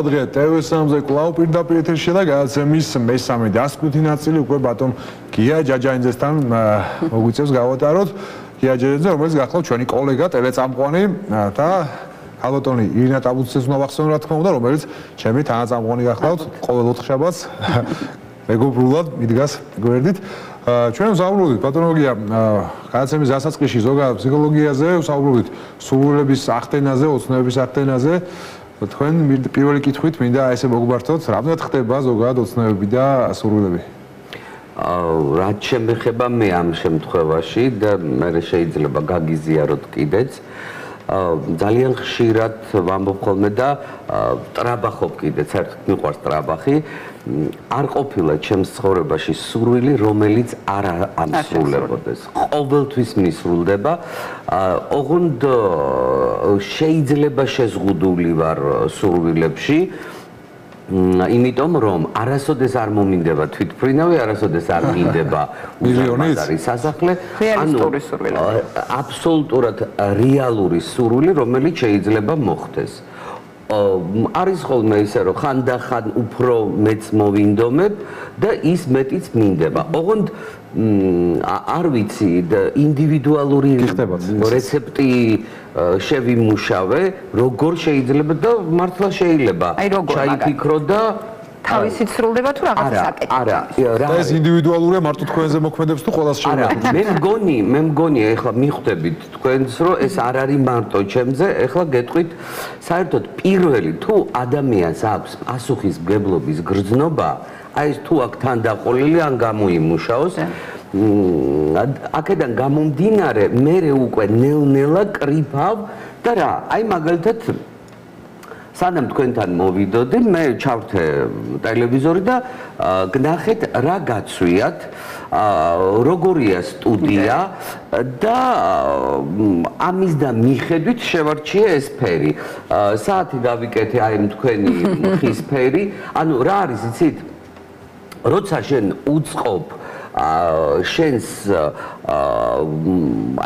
დღე TV3-ზე კვლავ პირდაპირ ეთერში და გადაცემის მესამე დასკვნითი ნაწილი უკვე ბატონ გია ჯაჯანიძესთან მოგვიწევს გავატაროთ. გია ჯაჯანიძე, რომელიც გახლავთ ჩვენი კოლეგა, ტელეწამყვანი და ალბათონი ირინა ტაბუცეს უნდა ვახსენო რა თქმა უნდა, რომელიც ჩემი თანაწამყვანი გახლავთ ყოველ ოთხშაბათს მეგობრულად მიდგას გვერდით. ჩვენ ვსაუბრობთ ბატონო გია გადაცემის დასაწყისში ზოგადად ფსიქოლოგიაზე, ვსაუბრობთ სურვილების ახდენაზე, ოცნებების ახდენაზე. თქვენ პირველი კითხვით მინდა ესე მოგბართოთ, რამდენად ხდება ზოგადად ოცნებები და სურვილები? რაც შემეხება მე ამ შემთხვევაში და მე შეიძლება გაგიზიაროთ კიდეც. ძალიან ხშირად ვამბობ ხოლმე და ტრაბახობ კიდეც, საერთოდ მიყვარს ტრაბახი. არ ყოფილა ჩემს ცხოვრებაში სურვილი, რომელიც არ ამსრულებოდეს. ყოველთვის მისრულდება. ოღონდ შეიძლება შეზღუდული ვარ სურვილებში. იმიტომ რომ არასოდეს არ მომინდება თვითმფრინავი, არასოდეს არ მინდება უზარმაზარი სასახლე, რეალისტური სურვილი. აბსოლუტურად რეალური სურვილი, რომელიც შეიძლება მოხდეს. არის ხოლმე ისე რომ ხანდახან უფრო მეც მოვინდომებ და ის მეტიც მინდება. ოღონდ არ ვიცი ინდივიდუალური რეცეპტი შევიმუშავე, როგორ შეიძლება და მართლა შეიძლება ჩაიფიქრო და თავისით სრულდება თუ რაღაც საკეთო. არა, და ეს ინდივიდუალურია მარტო თქვენზე მოქმედებს თუ ყველას შეიძლება. მე მგონი ეხლა მიხვდებით თქვენს რომ ეს არ არის მარტო ჩემზე, ეხლა გეტყვით საერთოდ პირველი თუ ადამიანს აქვს პასუხისმგებლობის გრძნობა, აი ეს თუ აქ თან დაყოლილი ან გამოიმუშაოს, აქედან გამომდინარე მე უკვე ნელ-ნელა კრიფავ და რა, აი მაგალითად სანამ თქვენთან მოვიდოდი, მე ჩავრთე ტელევიზორი და გნახეთ რა გაცვიათ, როგორია სტუდია და ამის და მიხედვით შევარჩიე ეს ფერი. საათი დავიკეთე აი თქვენი ხის ფერი, ანუ რა არის იცით? როცა შენ უწყობ შენს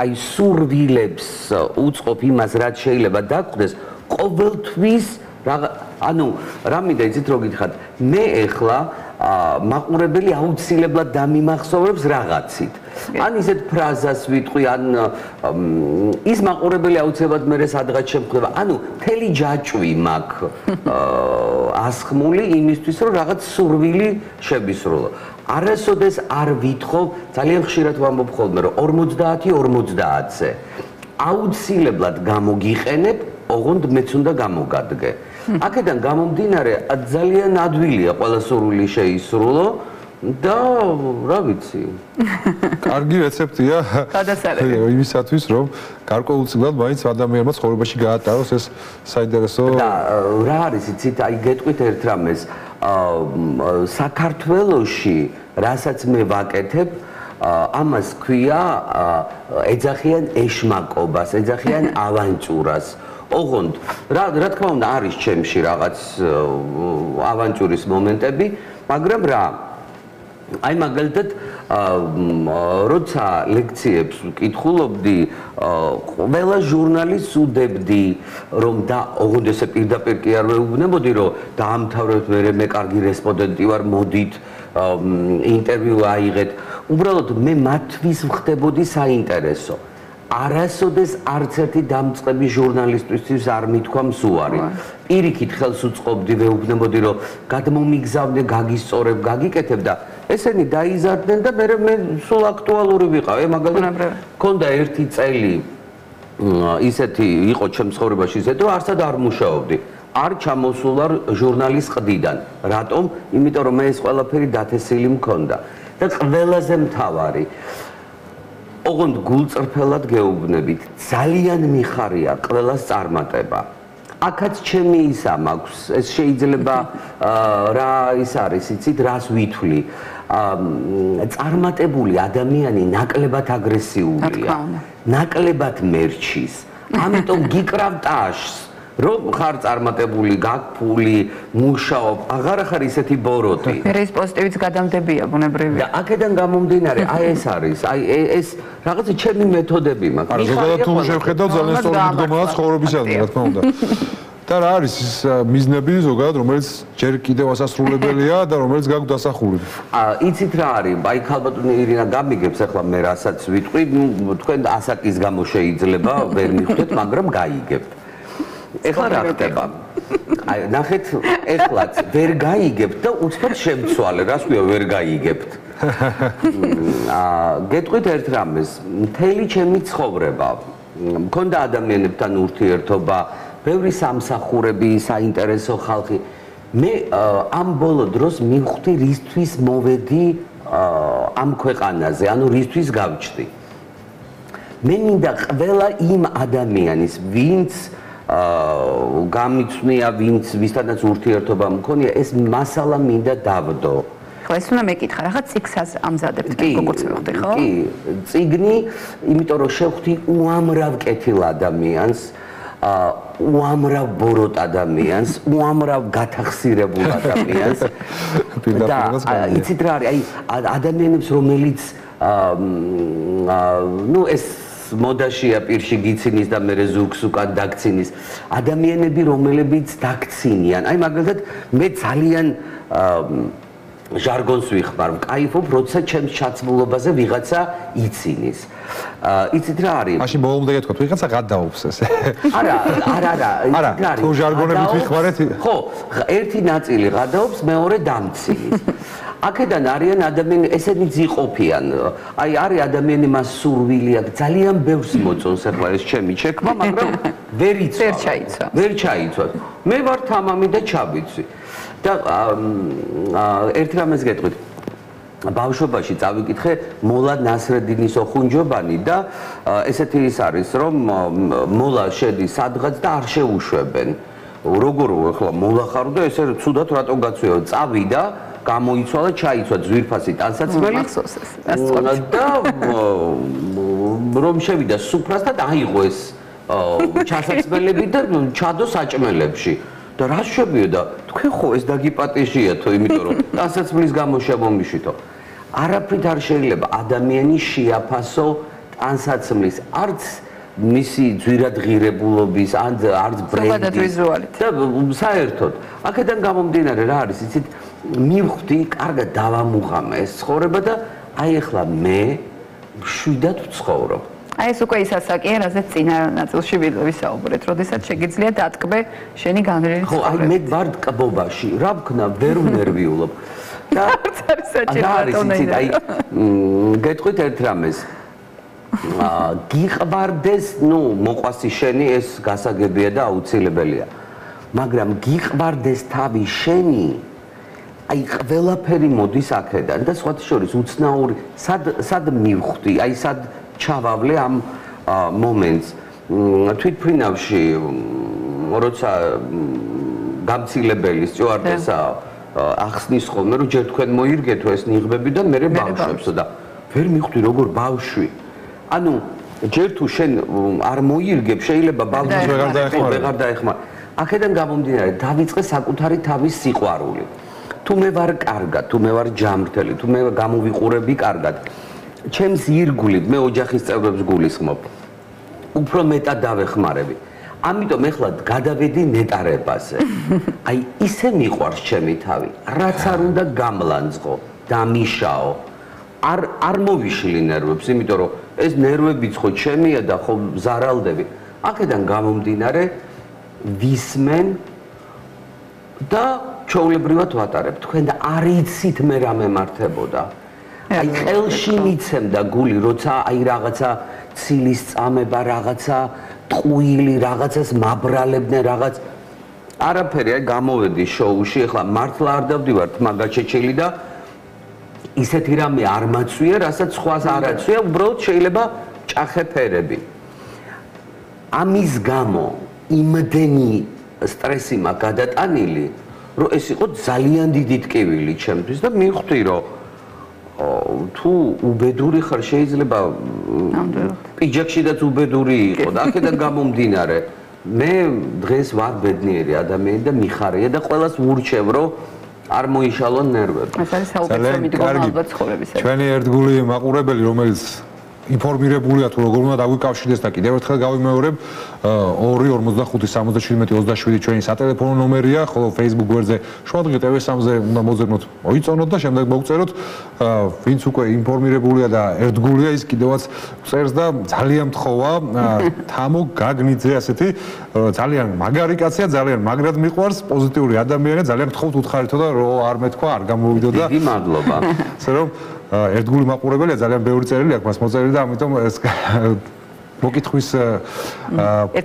აი სურვილებს უწყობ იმას, რაც შეიძლება დაგხვდეს, ყოველთვის ანუ რა მინდა იცით რო გითხრათ, მე ეხლა მაყურებელი აუცილებლად დამიმახსოვრებს რაღაცით. ან ისეთ ფრაზას ვიტყვი, ან ის მაყურებელი აუცილებლად მე სადღაც შემხვდება. ანუ მთელი ჯაჭვი მაქვს ასხმული იმისთვის, რომ რაღაც სურვილი შევისრულო. არასოდეს არ ვითხოვ, ძალიან ხშირად ვამბობ ხოლმე, რომ 50-50-ზე აუცილებლად გამოგიყენებ, ოღონდ მეც უნდა გამოგადგე. აქედან გამომდინარე ძალიან ადვილია ყველა სურვილი შეისრულო და რა ვიცი. კარგი რეცეპტია იმისათვის, რომ გარკვეულწილად მაინც ადამიანმა ცხოვრებაში გაატაროს ეს საინტერესო და რა არის იცით, აი გეტყვით ერთ რამეს, საქართველოში რასაც მე ვაკეთებ, ამას ქვია ეძახიან ეშმაკობას, ეძახიან ავანტურას. ოღონდ რა თქმა უნდა არის ჩემში რაღაც ავანტურის მომენტები, მაგრამ რა აი მაგალითად როცა ლექციებს ვკითხულობდი, ყველა ჟურნალისტს უდებდი რომ და ოღონდ ესე პირდაპირ კი არ ვეუბნებოდი რომ დაამთავრეთ მე კარგი რესპონდენტი ვარ, მოდით ინტერვიუ აიღეთ. უბრალოდ მე მათთვის ვხდებოდი საინტერესო. არასოდეს არც ერთი დამწყები ჟურნალისტისთვის არ მithქვა მსუარი. პირიქით ხელს უწყობდი, ვეუბნებოდი რომ გადმომიგზავნე, გაგისწორებ, გაგიკეთებ და ესენი დაიზარდნენ და მე სულ აქტუალური ვიყავ. მაგალითად მქონდა ერთი წელი ისეთი იყო ჩემს ცხოვრებაში ისეთი, რომ არსად არ მუშაობდი. არ ჩამოსულარ ჟურნალის ყდიდან. რატომ? იმიტომ რომ მე ეს ყველაფერი დათესილი მქონდა. და ყველაზე მთავარი ოღონდ გულწრფელად გეუბნებით, ძალიან მიხარია ყველას წარმატება. აქაც ჩემი ისა მაქვს, ეს შეიძლება რა ის არის, იცით, რას ვითვლი. წარმატებული ადამიანი ნაკლებად აგრესიულია, ნაკლებად მერჩის. ამიტომ გიკრავ ტაშს. რომ ხარ წარმატებული, გაგფული, მუშაობ, აღარ ხარ ისეთი ბოროტი. ეს პოზიტივიც გადამდებია ბუნებრივია. და აქედან გამომდინარე, აი ეს არის, აი ეს რაღაცა ჩემი მეთოდები მაქვს. ზოგადად თუ შევხედავ ძალიან სწორი მდგომაა ცხოვრებისადმი, რა თქმა უნდა. და რა არის ის მიზნები ზოგადად, რომელიც ჯერ კიდევ ასასრულებელია და რომელიც გაგვ დასახული? იცით რა არის? აი ქალბატონი ირინა გამიგებს ახლა მე რასაც ვიტყვი, ნუ თქვენ ასაკის გამო შეიძლება ვერ მიხვდეთ, მაგრამ გაიგებთ. ეხლა რა ხდება? აი ნახეთ, ეხლაც ვერ გაიგებთ და უცბად შემცვალე, რას ქვია ვერ გაიგებთ? გეტყვით ერთ რამეს, მთელი ჩემი ცხოვრება მქონდა ადამიანებთან ურთიერთობა, ბევრი სამსახურები, საინტერესო ხალხი. მე ამ ბოლო დროს მივხვდი რისთვის მოვედი ამ ქვეყანაზე, ანუ რისთვის გავჩდი. მე მინდა ყველა იმ ადამიანის, ვინც გამიცნია, ვისთანაც ურთიერთობა მქონია, ეს მასალა მინდა დავდო. ხო, ეს უნდა მეკითხა, რაღაც წიგნს ამზადებთ, როგორც მივხვდი, ხო? კი, წიგნი, იმიტომ რომ შევხვდი უამრავ კეთილ ადამიანს, უამრავ ბოროტ ადამიანს, უამრავ გათახსირებულ ადამიანს. და იცით რა არის, აი ადამიანებს, რომელიც ნუ ეს მოდაშია პირში გიცინის და მე ზურგს უკან დაგცინის ადამიანები, რომლებიც დაგცინიან. აი მაგალითად მე ძალიან ჟარგონს ვიხმარ, ვკაიფობ, როცა ჩემს ჩაცმულობაზე ვიღაცა იცინის. იცით რა არის? მაშინ ბოლომდე გეტყვით, ვიღაცა გადაობს ესე. არა, არა, თუ ჟარგონებით ვიხმარეთ? ხო, ერთი ნაწილი გადაობს, მეორე დამცინის. აქედან არიან ადამიანები, ესენი ძიყოფიან. აი არის ადამიანი, მას სურვილი აქვს, ძალიან ბევრს მოწონს ახლა ეს ჩემი ჩექმა, მაგრამ ვერ იცვა. ვერ ჩაიცვა. მე ვარ თამამი და ჩავიცვი. და ერთ რამეს გეტყვით. ბავშვობაში წავიკითხე მოლა ნასრედინის ოხუნჯობანი და ესეთი ის არის, რომ მოლა შედის სადღაც და არ შეუშვებენ. როგორ ახლა მოლა ხარ და ესე ცუდად რატო გაცვიო? წავიდა გამოიცვალა, ჩაიცვა ძვირფასი ტანსაცმელი და რომ შევიდა სუფრასთან აიღო ეს ჩასაცმელები და ჩადო საჭმელებში. და რა შევიდა? თქვენ ხო ეს დაგიპატიჟიათო, იმიტომ რომ ტანსაცმლის გამო შემომიშვითო. არაფრით არ შეიძლება ადამიანი შეაფასო ტანსაცმლის, არც მისი ძვირადღირებულობის, არც ბრენდის და საერთოდ. აქედან გამომდინარე რა არის, იცით, მივხვდი, კარგად დავამუღამე ეს ცხოვრება და აი ახლა მე მშვიდად ვცხოვრობ. აი ეს უკვე ის ასაკია, რაზეც წინა ნაწილში ვისაუბრეთ, როდესაც შეგიძლია დატკბე შენი განვლილი ხო, აი მე ვარ ტკბობაში, რა ვქნა, ვერ ვნერვიულობ. და აი გეტყვით ერთ რამეს. გიყვარდეს, ნუ მოყვასი შენი, ეს გასაგებია და აუცილებელია. მაგრამ გიყვარდეს თავი შენი, აი ყველაფერი მოდის აქედან და სხვათა შორის უცნაური, სად მივხვდი, აი სად ჩავავლე ამ მომენტს. თვითფრინავში, როცა გამცილებელი სტიუარდესა ახსნის ხოლმე, რომ ჯერ თქვენ მოირგეთო ეს ნიღბები და მე ბავშვებს და ვერ მივხვდი როგორ ბავშვი. ანუ ჯერ თუ შენ არ მოირგებ, შეიძლება ბავშვს ვეღარ დაეხმარ. აქედან გამომდინარე, დავიწყე საკუთარი თავის სიყვარული. თუ მე ვარ კარგად, თუ მე ვარ ჯამრთელი, თუ მე გამოვიყურები კარგად, ჩემს ირგვლივ მე ოჯახის წევრებს გულისხმობ. უფრო მეტად დავეხმარები. ამიტომ ეხლა გადავედი ნეტარებაზე. აი ისე მიყვარს ჩემი თავი, რაც არ უნდა გამლანძღო, დამიშაო. არ მოვიშლი ნერვებს, იმიტომ რომ ეს ნერვებიც ხო ჩემია და ხო ზარალდები. აქედან გამომდინარე ვისმენ და ჩვეულებრივად ვატარებ. თქვენ არ იცით მე რა მემართებოდა. აი ხელში მიცემდა გული, როცა აი რაღაცა ცილის წამება, რაღაცა ტყუილი, რაღაცას მაბრალებდნენ, რაღაც არაფერი, აი გამოვედი შოუში, ახლა მართლა არ დავდივართ მაგაჩეჩილი და ისეთი რამე არ მაცვია, რასაც სხვას არ აცვია, უბრალოდ შეიძლება ჭახე ფერები. ამის გამო იმდენი სტრესი მაქვს გადატანილი, რომ ეს იყო ძალიან დიდი ტკივილი ჩემთვის და მივხვდი, რომ თუ უბედური ხარ, შეიძლება პიჯაკშიდაც უბედური იყო და აქედან გამომდინარე, მე დღეს ვარ ბედნიერი ადამიანი და მიხარია და ყველას ვურჩევ, რომ არ მოიშალონ ნერვები. ეს არის საუკეთესო მიდგომა ალბათ ცხოვრებისა. ჩვენი ერთგული მაყურებელი, რომელიც ინფორმირებულია თუ როგორ უნდა დაგვიკავშირდეს და კიდევ ერთხელ გავიმეორებ 2-45-77-27 ჩვენი სატელეფონო ნომერია, ხოლო Facebook გვერდზე შუადღე TV3-ზე უნდა მოძებნოთ, მოიწონოთ და შემდეგ მოგწეროთ. ვინც უკვე ინფორმირებულია და ერთგულია ის კიდევაც წერს და ძალიან მთხოვა თამო გაგნიძე ასეთი ძალიან მაგარი კაცია, ძალიან მაგრად მიყვარს, პოზიტიური ადამიანია, ძალიან გთხოვთ უთხარითო და რო არ მეთქვა, არ გამოვიდო და დიდი მადლობა. ასე რომ ერთგული მაყურებელია, ძალიან ბევრი წერილი აქვს მას მოწერილი და ამიტომ ეს მოკითხვის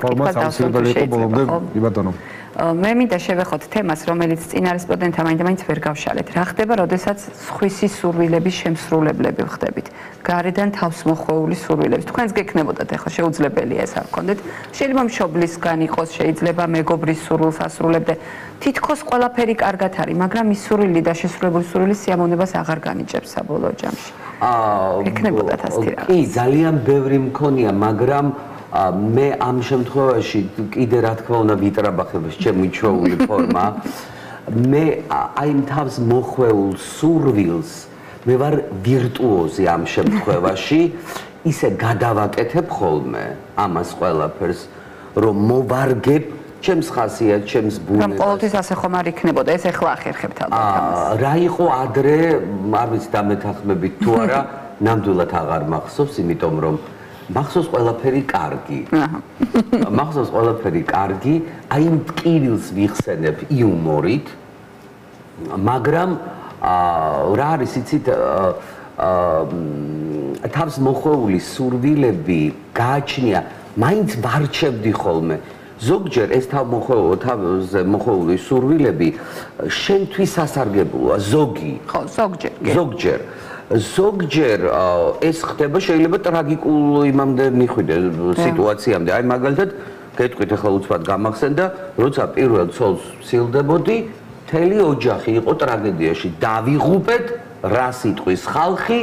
ფორმაც აუცილებელი იყო ბოლომდე, კი ბატონო. მე მინდა შევეხოთ თემას, რომელიც წინა რესპონდენტმა მაინც ვერ გავშალეთ. რა ხდება, როდესაც სხვისი სურვილების შემსრულებლები ხდებით? გარედან თავს მოხვეული სურვილების. თქვენს გექნებოდათ, ახლა შეუძლებელია ეს არ გქონდეთ. შეიძლება მშობლისგან იყოს, შეიძლება მეგობრის სურვილს ასრულებდე. თითქოს ყველაფერი კარგად არის, მაგრამ ის სურვილი და შესრულებული სურვილი სიამოვნებას აღარ განიჭებს საბოლოო ჯამში. გექნებოდათ ასეთი რაღაც. კი, ძალიან ბევრი მქონია, მაგრამ მე ამ შემთხვევაში კიდე რა თქმა უნდა ვიტრაბახებს ჩემი ჩვეული ფორმა. მე აი თავს მოხვეულ სურვილს მე ვარ ვირტუოზი ამ შემთხვევაში, ისე გადავაკეთებ ხოლმე ამას ყველაფერს, რომ მოვარგებ ჩემს ხასიათს, ჩემს ბუნებას. რომ ყოველთვის ასე ხომ არ იქნებოდა, ეს ახლა ახერხებთ ალბათ ამას. რა იყო ადრე, არ ვიცი დამეთანხმებით თუ არა, ნამდვილად აღარ მახსოვს, იმიტომ რომ მახსოვს ყველაფერი კარგი. მახსოვს ყველაფერი კარგი, აი იმ ტკივილს ვიხსენებ იუმორით, მაგრამ რა არის იცით თავს მოხვეული სურვილები გააჩნია, მაინც ვარჩევდი ხოლმე. ზოგჯერ ეს თავზე მოხვეული სურვილები შენთვის სასარგებლოა, ზოგი. ხო, ზოგჯერ. ზოგჯერ ეს ხდება შეიძლება ტრაგიკულ იმამდე მიხვიდე სიტუაციამდე. აი მაგალითად გეტყვით ახლა უცბად გამახსენდა, როცა პირველ ცოლს ვსილდებოდი, მთელი ოჯახი იყო ტრაგედიაში. დავიღუპეთ რა სიტყვის ხალხი,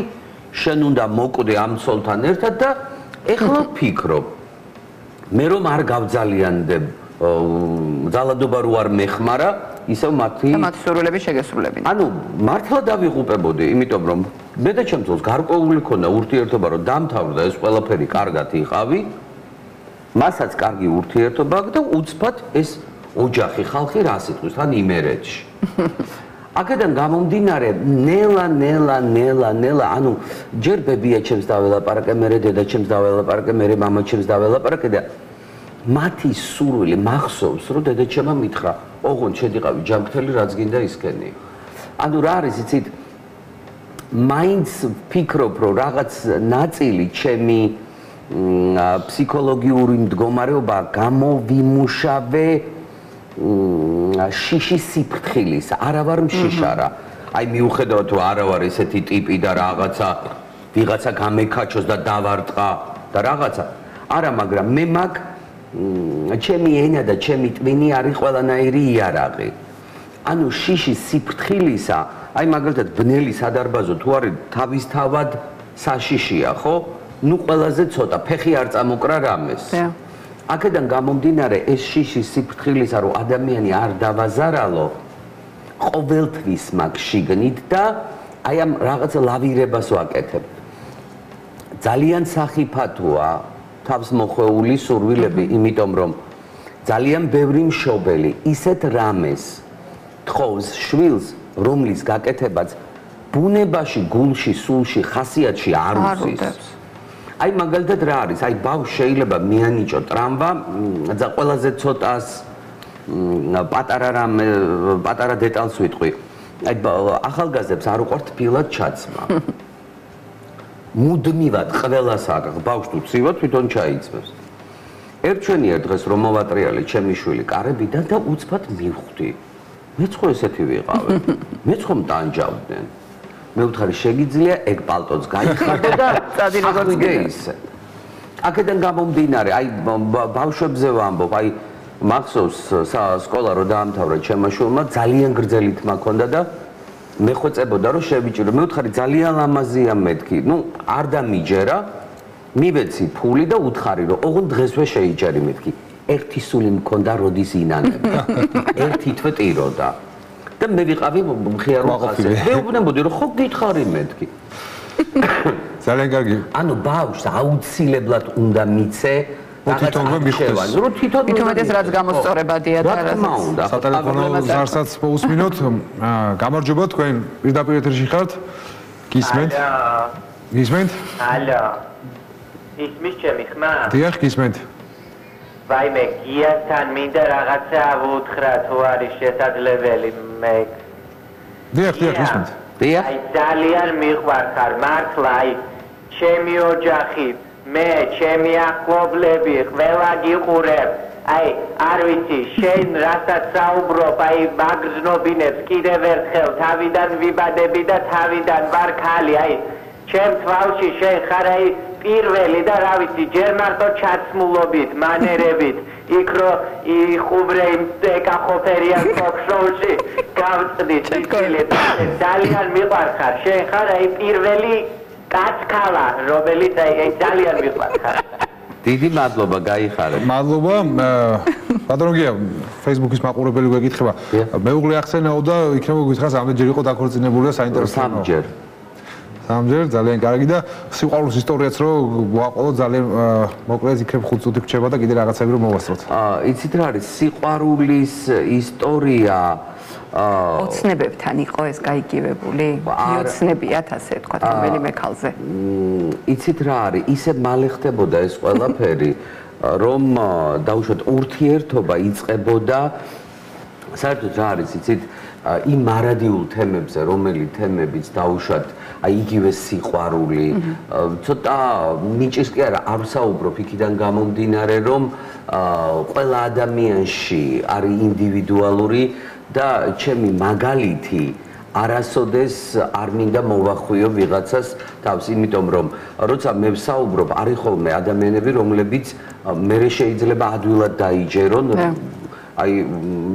შენ უნდა მოკვდე ამ ცოლთან ერთად და ეხლა ვფიქრობ, მე რომ არ გავძალიანდებ ძალადობა რო არ მეხმარა, ისევ მათი სურვილები შეგესრულებინა. ანუ მართლა დავიღუპებოდი, იმიტომ რომ მე და ჩემ ძმას გარკვეული ქონდა ურთიერთობა, რომ დამთავრდა ეს ყველაფერი კარგად იყავი, მასაც კარგი ურთიერთობა აქვს და უცბად ეს ოჯახი ხალხი რა სიტყვის თან იმერეთში. აქედან გამომდინარე, ნელა, ანუ ჯერ ბებია ჩემს დაველაპარაკე, მერე დედა ჩემს დაველაპარაკე, მერე მამა ჩემს დაველაპარაკე და მათი სურვილი მახსოვს, რომ დედა ჩემმა მითხრა, ოღონდ შედიყავი ჯანმრთელი, რაც გინდა ისქენი. ანუ რა არის, იცით, მაინც ვფიქრობ, რომ რაღაც ნაწილი ჩემი ფსიქოლოგიური მდგომარეობა გამოვიმუშავე შიში სიფრთხილის, არა ვარ მშიშარა. აი მიუხედავად თუ არა ვარ ესეთი ტიპი და ვიღაცა გამეკაჩოს და დავარტყა და რაღაცა. არა, მაგრამ მე მაგ ჩემი ენა და ჩემი ტვინი არის ყველანაირი იარაღი. ანუ შიშის სიფრთხილისა, აი მაგალითად ბნელი სადარბაზო თუ არის თავისთავად საშიშია, ხო? ნუ ყველაზე ცოტა, ფეხი არ წამოკრა რამეს. აქედან გამომდინარე ეს შიშის სიფრთხილისა, რომ ადამიანი არ დავაზარალო, ყოველთვის მაგ შიგნით და აი ამ რაღაცა ლავირებას ვაკეთებ. ძალიან სახიფათოა თავს მოხვეული სურვილები, იმიტომ რომ ძალიან ბევრი მშობელი ისეთ რამეს თხოვს შვილს, რომლის გაკეთებაც ბუნებაში, გულში, სულში, ხასიათში არ უზის. აი მაგალითად რა არის? აი ბავშვს შეიძლება მიანიჭო ტრამვა, და ყველაზე ცოტას პატარა დეტალს ვიტყვი. აი ახალგაზრდებს არ უყვართ თბილად ჩაცმა. მუდმივად ყველას აქვს ბავშვს თუ ცივა თვითონ ჩაიწვევს. ერთჩვენია დღეს რომ მოვატრიალე ჩემი შვილი კარებიდან და უცბად მივხვდი. მეც ხო ესეთი ვიყავი. მეც ხო მტანჯავდნენ. მე ვთხარი შეგიძლია ეგ პალტოც გაიხადო და წადი როგორც გეისე. აქედან გამომდინარე, აი ბავშვებზე ვამბობ, აი მახსოვს სკოლა რო დაამთავრა ჩემმა შვილმა, ძალიან გრძელი თმა ჰქონდა და მე ხოწებოდა რომ შევიჭირო. მე ვთხარი ძალიან ლამაზია მეთქი. ნუ არ დამიჯერა, მივეცი ფული და ვთხარი რომ ოღონდ დღესვე შეიჭერი მეთქი. ერთი სული მქონდა როდის ინანებდა. ერთი თვე ტიროდა. და მე ვიყავი მხიარო ხასიათი. მე ვუბნებოდი რომ ხო გითხარი მეთქი. ძალიან კარგი. ანუ ბავშვს აუცილებლად უნდა მიცე თვითონვე მიხვდეს. თვითონვედეს რაც გამოსწორებადია და რა თქმა უნდა. სატელეფონო ზარსაც მოусმინოთ. გამარჯობა, თქვენ პირდაპირ ეთერში ხართ. გისმენთ? გისმენთ? ალო. ისმის ჩემი ხმა? დიახ, გისმენთ. ვაიმე, გიასთან მინდა რაღაცა ვუთხრა თუ არის შესაძლებელი მე. დიახ, გისმენთ. დიახ. აი ძალიან მიყვარხარ მართლა აი ჩემი ოჯახი მე ჩემი ახლობლები ყველა გიყურებ აი არ ვიცი შენ რასაც საუბრობ აი მაგზნობინებს კიდევ ერთხელ თავიდან ვიბადები და თავიდან ვარ ქალი აი ჩემ თვალში შენ ხარ აი პირველი და რა ვიცი ჯერ მარტო ჩაცმულობით მანერებით იქ რო იხუბრე იმ ეკახოფერიან ტოქ-შოუში გავწდი ძალიან მიყვარხარ შენ ხარ აი პირველი კაცქალა რომელიც აი ძალიან მიყვარხარ დიდი მადლობა გაიხარეთ მადლობა ბატონო გია Facebook-ის მაყურებელი გვეკითხება მეუღლე ახსენაო და იქნება გითხრას ამდენჯერ იყო დაქორწინებული და საინტერესოა სამჯერ ძალიან კარგი და სიყვარულის ისტორიაც რო ვაყოლო ძალიან მოკლედ იქნებ 5 წუთი რჩება და კიდე რაღაცები რომ მოვასწროთ. იცით რა არის სიყვარულის ისტორია ოცნებებთან იყო ეს გაიგივებული? მიოცნებიათ ასე თქვა რომელიმე ქალზე. იცით რა არის ისე მალე ხდებოდა ეს ყველაფერი რომ დაუშვათ ურთიერთობა იწყებოდა საერთოდ რა არის იცით იმ მარადიულ თემებზე რომელი თემებიც დაუშვათ აი იგივე სიყვარული ცოტა ნიჭის კი არ ვსაუბრობ იქიდან გამომდინარე რომ ყველა ადამიანში არის ინდივიდუალური და ჩემი მაგალითი არასოდეს არ მინდა მოვახვიო ვიღაცას თავს იმიტომ რომ როცა მე ვსაუბრობ არის ხოლმე ადამიანები რომლებიც მე შეიძლება ადვილად დაიჯერონ აი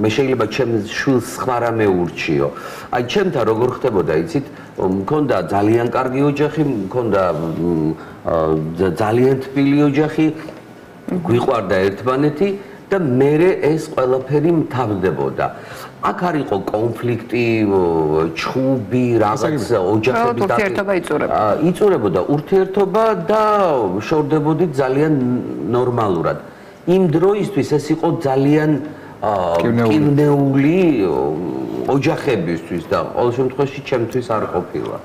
მე შეიძლება ჩემს შვილს სხვა რამე ურჩიო. აი ჩემთან როგორ ხდებოდა, იცით, მქონდა ძალიან კარგი ოჯახი, მქონდა ძალიან თბილი ოჯახი, გვიყვარდა ერთმანეთი და მე ეს ყველაფერი მთავრდებოდა. აქ არ იყო კონფლიქტი, ჩხუბი, რაღაც ოჯახების ურთიერთობა იწურებოდა ურთიერთობა და შორდებოდით ძალიან ნორმალურად. იმ დროისთვის ეს იყო ძალიან კივნეული ოჯახებისთვის და ყოველ შემთხვევაში ჩემთვის არ ყოფილა.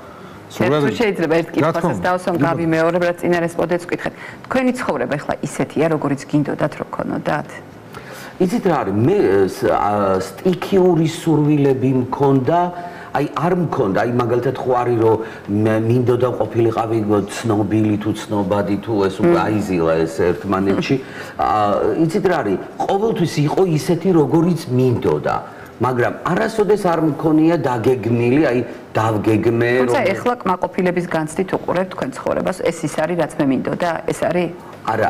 შეიძლება ერთ კითხვასაც დავსვამ გავიმეორებ რა წინა რესპონდენტს ვკითხეთ. თქვენი ცხოვრება ახლა ისეთია, როგორიც გინდოდათ რომ ქონოდათ? იცით რა არის, მე სტიქიური სურვილები მქონდა, აი არ მქონდა, აი მაგალითად ხო არის რომ მინდოდა ყოფილიყავი ცნობილი თუ ცნობადი თუ ეს უკვე აიზილა ეს ერთმანეთში. იცით რა არის, ყოველთვის იყო ისეთი როგორიც მინდოდა. მაგრამ არასოდეს არ მქონია დაგეგმილი, აი დავგეგმე რომ თუმცა ეხლა კმაყოფილების განცდით უყურებ თქვენ ცხოვრებას, ეს ის არის რაც მე მინდოდა, ეს არის? არა,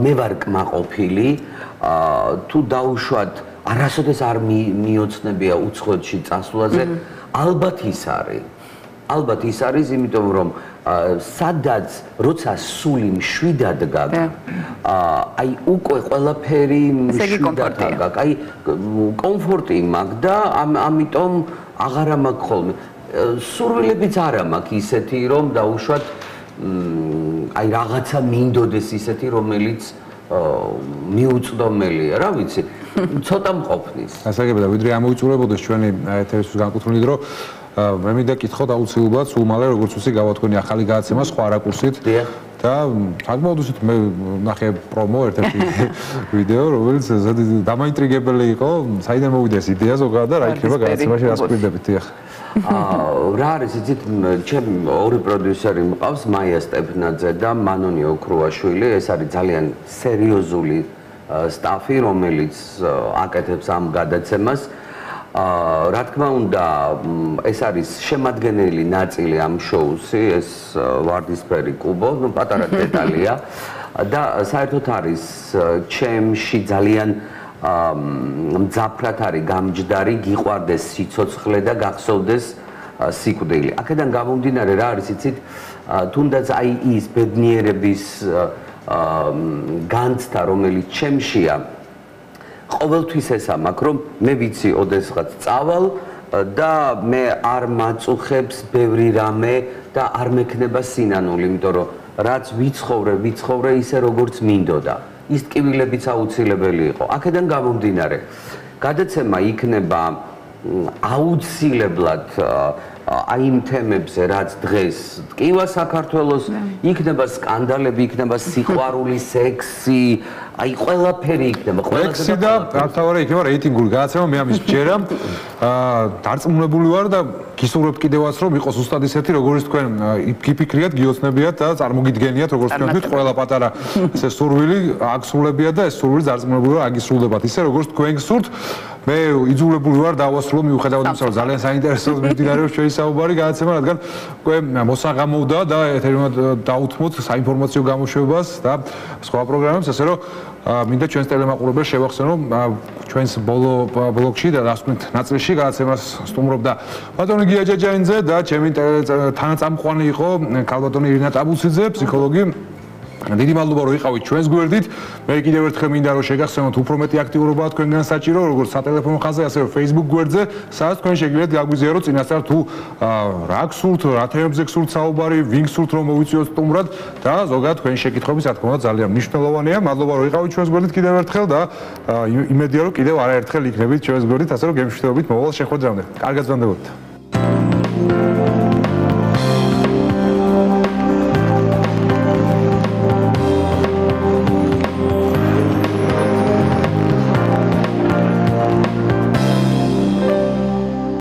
მე ვარ კმაყოფილი, თუ დაუშვათ არასოდეს არ მიოცნებია უცხოეთში წასვლაზე, ალბათ ის არის. ალბათ ის არის, იმიტომ რომ სადაც როცა სული მშვიდად გაქვს, აი უკვე ყველაფერი მშვიდად გაქვს, აი კომფორტი მაქვს და ამიტომ აღარა მაქვს ხოლმე. სურვილებიც არა მაქვს ისეთი, რომ დაუშვათ აი რაღაცა მინდოდეს ისეთი, რომელიც მიუწვდომელია, რა ვიცი, ცოტა მყოფნის. გასაგებია, ვიდრე ამოიწურებოდეს ჩვენი ეთერისთვის განკუთვნილი დრო, მე მინდა კითხოთ აუცილებლად სულ მალე როგორც ვთქვი გავათქვენი ახალი გადაცემა სხვა რაკურსით და საკმაოდ უსით მე ნახე პრომო ერთ-ერთი ვიდეო, რომელიც დამაინტრიგებელი იყო, საიდან მოვიდა ეს იდეა ზოგადად და რა იქნება გადაცემაში რას გვირდებით, დიახ. რა არის იცით ჩემი ორი პროდიუსერი მყავს მაია სტეფნაძე და მანონი ოქრუაშვილი ეს არის ძალიან სერიოზული სტაფი რომელიც აკეთებს ამ გადაცემას რა თქმა უნდა ეს არის შემადგენელი ნაწილი ამ შოუსი ეს ვარდისფერი კუბო ნუ პატარა დეტალია და საერთოდ არის ჩემში ძალიან მძაფრად არის გამჯდარი, გიყვარდეს სიცოცხლე და გახსოვდეს სიკვდილი. აქედან გამომდინარე რა არის იცით, თუნდაც აი ის ბედნიერების განცდა, რომელიც ჩემშია, ყოველთვის ეს ამაკ, რომ მე ვიცი, ოდესღაც წავალ და მე არ მაწუხებს ბევრი რამე და არ მექნება სინანული, იმიტომ რომ რაც ვიცხოვრე ისე როგორც მინდოდა. ის ტკივილებიც აუცილებელი იყო. აქედან გამომდინარე, გადაცემა იქნება აუცილებლად აი იმ თემებზე, რაც დღეს ტკივა საქართველოს, იქნება სკანდალები, იქნება სიყვარული, სექსი, აი ყველაფერი იქნება, სექსი და თავარი იქნება რეიტინგური გადაცემა, მე ამის ჯერა დარწმუნებული ვარ და გისურვებთ კიდევაც რომ იყოს უსტად ისეთი, როგორც თქვენ გიფიქრიათ, გიოცნებიათ და წარმოგიდგენიათ, როგორც თქვენ თქვით, ყველა პატარა ესე სურვილი აგსრულებიათ და ეს სურვილი დარწმუნებული ვარ აგისრულდებათ, ისე როგორც თქვენ გსურთ. მე იძულებული ვარ დავასრულო მიუხედავად იმისა, რომ ძალიან საინტერესო მიმდინარეობს ჩვენი საუბარი გადაცემა, რადგან უკვე მოსაღამოვდა და ეთერმა დაუთმოთ საინფორმაციო გამოშვებას და სხვა პროგრამებს, ასე რომ მინდა ჩვენს ტელემაყურებელს შევახსენო ჩვენს ბოლო ბლოგში და დასკვნით ნაწილში გადაცემას სტუმრობდა ბატონი გია ჯაჯაინძე და ჩემი თანაწამყვანი იყო ქალბატონი ირინა ტაბუციძე, ფსიქოლოგი. დიდი მადლობა რომ იყავით ჩვენს გვერდით. მე კიდევ ერთხელ მინდა რომ შეგახსენოთ უფრო მეტი აქტიურობაა თქვენგან საჭირო, როგორც სატელეფონო ხაზზე, ასევე Facebook გვერდზე, სადაც თქვენ შეგიძლიათ გაგვიზიაროთ წინასწარ თუ რა გსურთ, რა თემებზე გსურთ საუბარი, ვინ გსურთ რომ მოვიწვიოთ სტუმრად და ზოგადად თქვენი შეკითხვები რა თქმა უნდა ძალიან მნიშვნელოვანია. მადლობა რომ იყავით ჩვენს გვერდით კიდევ ერთხელ და იმედია რომ კიდევ არაერთხელ იქნებით ჩვენს გვერდით, ასე რომ გემშვიდობებით მოვალ შეხვედრამდე. კარგად ვზრუნდებოდეთ.